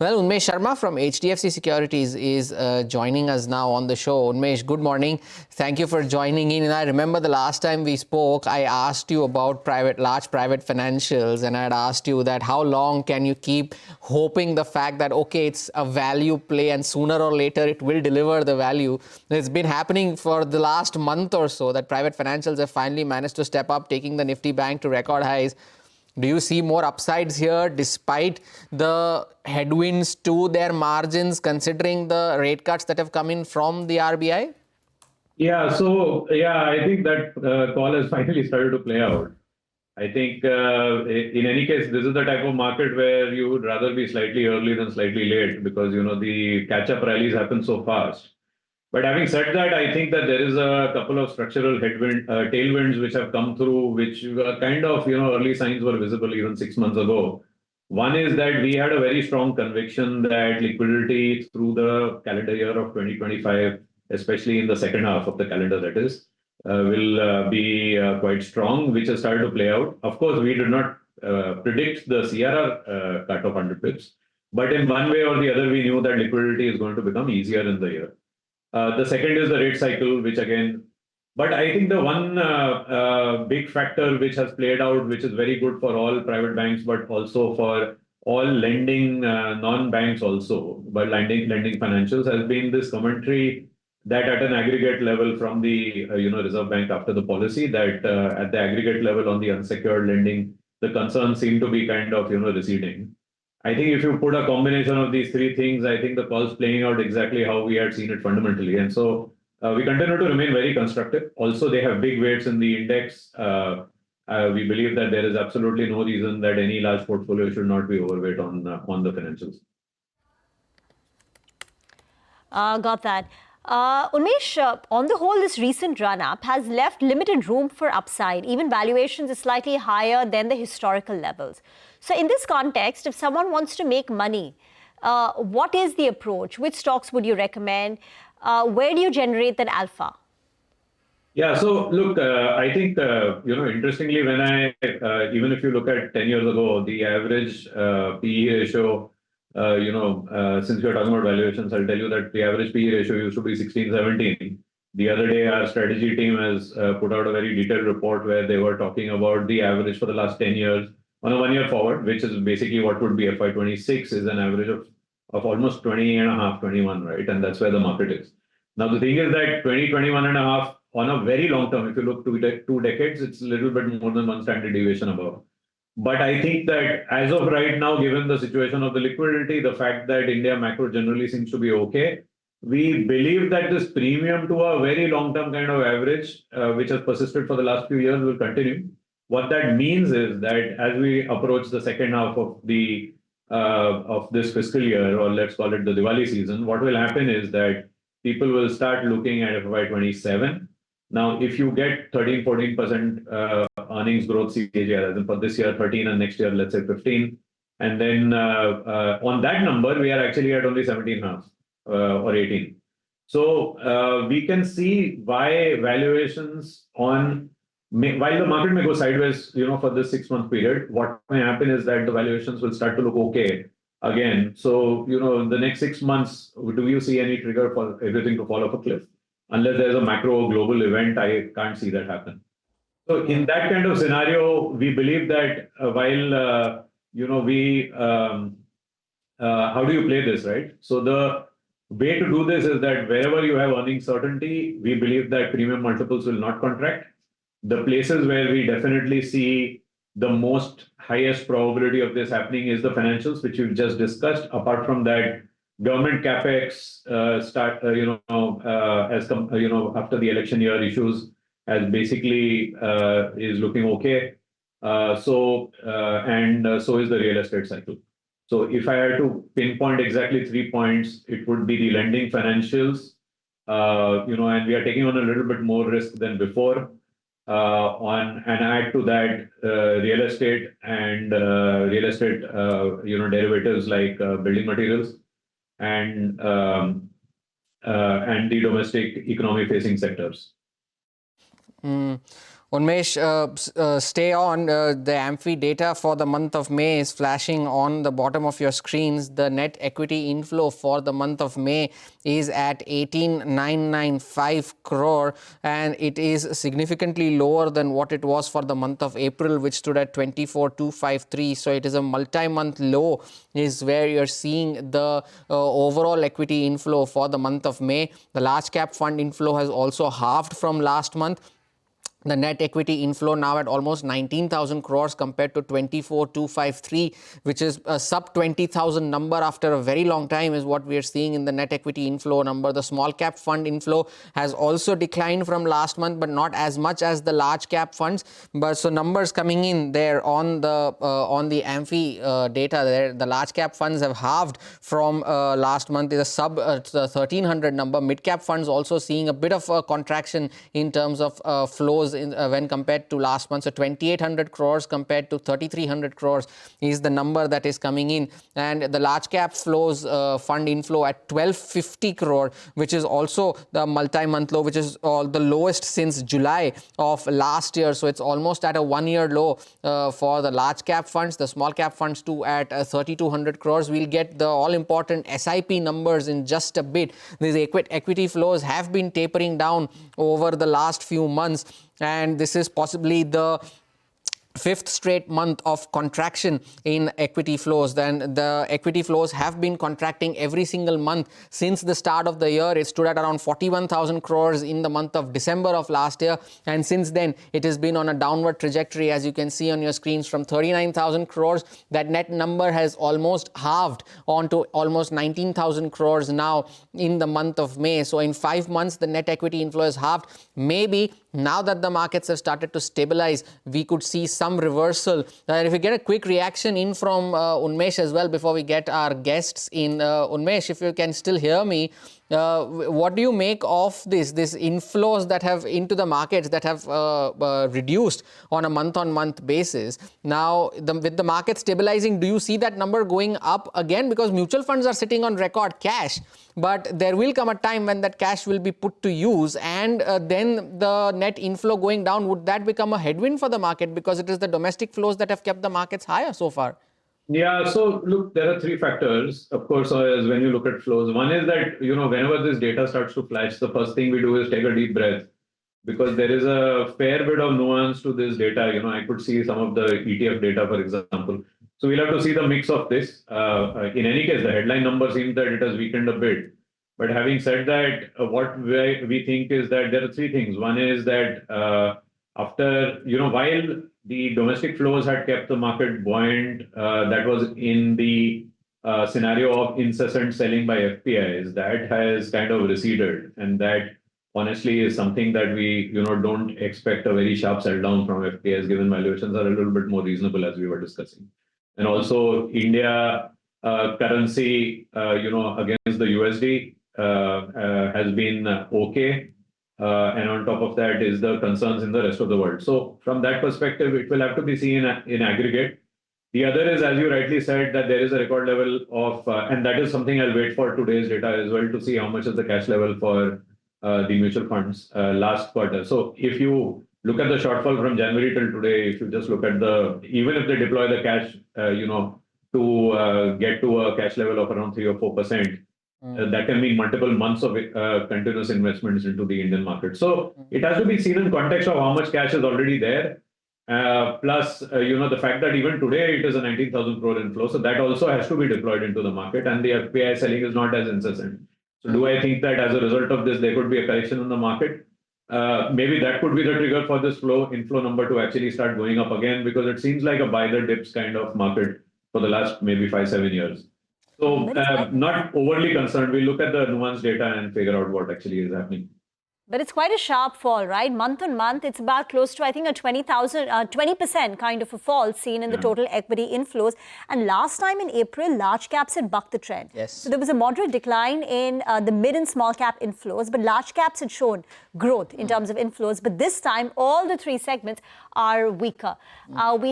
Well, Unmesh Sharma from HDFC Securities is joining us now on the show. Unmesh, good morning. Thank you for joining in. And I remember the last time we spoke, I asked you about large private financials, and I had asked you that how long can you keep hoping the fact that, okay, it's a value play and sooner or later it will deliver the value. It's been happening for the last month or so that private financials have finally managed to step up, taking the Nifty Bank to record highs. Do you see more upsides here despite the headwinds to their margins, considering the rate cuts that have come in from the RBI? I think that call has finally started to play out. I think in any case, this is the type of market where you would rather be slightly early than slightly late because, the catch-up rallies happen so fast. But having said that, I think that there is a couple of structural tailwinds which have come through, which kind of, early signs were visible even 6 months ago. One is that we had a very strong conviction that liquidity through the calendar year of 2025, especially in the second half of the calendar, that is, will be quite strong, which has started to play out. Of course, we did not predict the CRR cut of 100 pips, but in one way or the other, we knew that liquidity is going to become easier in the year. The second is the rate cycle, which again, but I think the one big factor which has played out, which is very good for all private banks, but also for all lending non-banks also, but lending financials, has been this commentary that at an aggregate level from the Reserve Bank after the policy, that at the aggregate level on the unsecured lending, the concerns seem to be kind of receding. I think if you put a combination of these three things, I think the call's playing out exactly how we had seen it fundamentally. And so we continue to remain very constructive. Also, they have big weights in the index. We believe that there is absolutely no reason that any large portfolio should not be overweight on the financials. Got that. Unmesh, on the whole, this recent run-up has left limited room for upside. Even valuations are slightly higher than the historical levels. So in this context, if someone wants to make money, what is the approach? Which stocks would you recommend? Where do you generate that alpha? Yeah, so look, I think, interestingly, when even if you look at 10 years ago, the average PE ratio, since we're talking about valuations, I'll tell you that the average PE ratio used to be 16, 17. The other day, our strategy team has put out a very detailed report where they were talking about the average for the last 10 years on a 1 year forward, which is basically what would be FY26, is an average of almost 20 and a half, 21, right? And that's where the market is. Now, the thing is that 20, 21 and a half on a very long term, if you look 2 decades, it's a little bit more than one standard deviation above. But I think that as of right now, given the situation of the liquidity, the fact that India macro generally seems to be okay, we believe that this premium to a very long-term kind of average, which has persisted for the last few years, will continue. What that means is that as we approach the second half of this fiscal year, or let's call it the Diwali season, what will happen is that people will start looking at FY27. Now, if you get 13, 14% earnings growth CAGR, as in for this year 13 and next year, let's say 15, and then on that number, we are actually at only 17.5 or 18. So we can see why valuations while the market may go sideways, for this 6-month period, what may happen is that the valuations will start to look okay again. So, in the next 6 months, do you see any trigger for everything to fall off a cliff? Unless there's a macro global event, I can't see that happen. So in that kind of scenario, we believe that while, how do you play this, right? So the way to do this is that wherever you have earning certainty, we believe that premium multiples will not contract. The places where we definitely see the most highest probability of this happening is the financials, which we've just discussed. Apart from that, government capex after the election year issues as basically is looking okay. So is the real estate cycle. So if I had to pinpoint exactly 3 points, it would be the lending financials, and we are taking on a little bit more risk than before. And add to that real estate and derivatives like building materials and the domestic economy facing sectors. Unmesh, stay on. The AMFI data for the month of May is flashing on the bottom of your screens. The net equity inflow for the month of May is at 18,995 crore, and it is significantly lower than what it was for the month of April, which stood at 24,253. So it is a multi-month low is where you're seeing the overall equity inflow for the month of May. The large cap fund inflow has also halved from last month. The net equity inflow now at almost 19,000 crores compared to 24,253, which is a sub 20,000 number after a very long time is what we are seeing in the net equity inflow number. The small cap fund inflow has also declined from last month, but not as much as the large cap funds. But so numbers coming in there on the AMFI data there, the large cap funds have halved from last month. Is a sub 1,300 number. Mid cap funds also seeing a bit of a contraction in terms of flows when compared to last month. So 2,800 crores compared to 3,300 crores is the number that is coming in. And the large cap flows fund inflow at 1,250 crore, which is also the multi-month low, which is the lowest since July of last year. So it's almost at a one-year low for the large cap funds. The small cap funds too at 3,200 crores. We'll get the all-important SIP numbers in just a bit. These equity flows have been tapering down over the last few months, and this is possibly the fifth straight month of contraction in equity flows. Then the equity flows have been contracting every single month since the start of the year. It stood at around 41,000 crores in the month of December of last year, and since then it has been on a downward trajectory, as you can see on your screens, from 39,000 crores. That net number has almost halved onto almost 19,000 crores now in the month of May. So in 5 months the net equity inflow has halved. Maybe now that the markets have started to stabilize, we could see some reversal. If we get a quick reaction in from Unmesh as well before we get our guests in. Unmesh, if you can still hear me, what do you make of this inflows that have into the markets that have reduced on a month-on-month basis? Now, with the market stabilizing, do you see that number going up again? Because mutual funds are sitting on record cash, but there will come a time when that cash will be put to use, and then the net inflow going down. Would that become a headwind for the market, because it is the domestic flows that have kept the markets higher so far? Yeah, so look, there are three factors, of course, as when you look at flows. One is that, whenever this data starts to flash, the first thing we do is take a deep breath, because there is a fair bit of nuance to this data. I could see some of the ETF data, for example. So we'll have to see the mix of this. In any case, the headline number seems that it has weakened a bit. But having said that, what we think is that there are three things. One is that after, while the domestic flows had kept the market buoyant, that was in the scenario of incessant selling by FDIs, that has kind of receded. And that honestly is something that we don't expect a very sharp sell down from FDIs, given valuations are a little bit more reasonable, as we were discussing. And also India currency, against the USD has been okay. And on top of that is the concerns in the rest of the world. So from that perspective, it will have to be seen in aggregate. The other is, as you rightly said, that there is a record level of, and that is something I'll wait for today's data as well to see how much is the cash level for the mutual funds last quarter. So if you look at the shortfall from January till today, if you just look at even if they deploy the cash, to get to a cash level of around 3 or 4%, that can mean multiple months of continuous investments into the Indian market. So it has to be seen in context of how much cash is already there. Plus, the fact that even today it is a 19,000 crore inflow. So that also has to be deployed into the market, and the FPI selling is not as incessant. So do I think that as a result of this, there could be a correction in the market? Maybe that could be the trigger for this inflow number to actually start going up again, because it seems like a buy the dips kind of market for the last maybe 5-7 years. So not overly concerned. We look at the nuanced data and figure out what actually is happening. But it's quite a sharp fall, right? Month on month, it's about close to, I think, a 20% kind of a fall seen in the total equity inflows. And last time in April, large caps had bucked the trend. Yes. So there was a moderate decline in the mid and small cap inflows, but large caps had shown growth in terms of inflows. But this time, all the three segments are weaker. We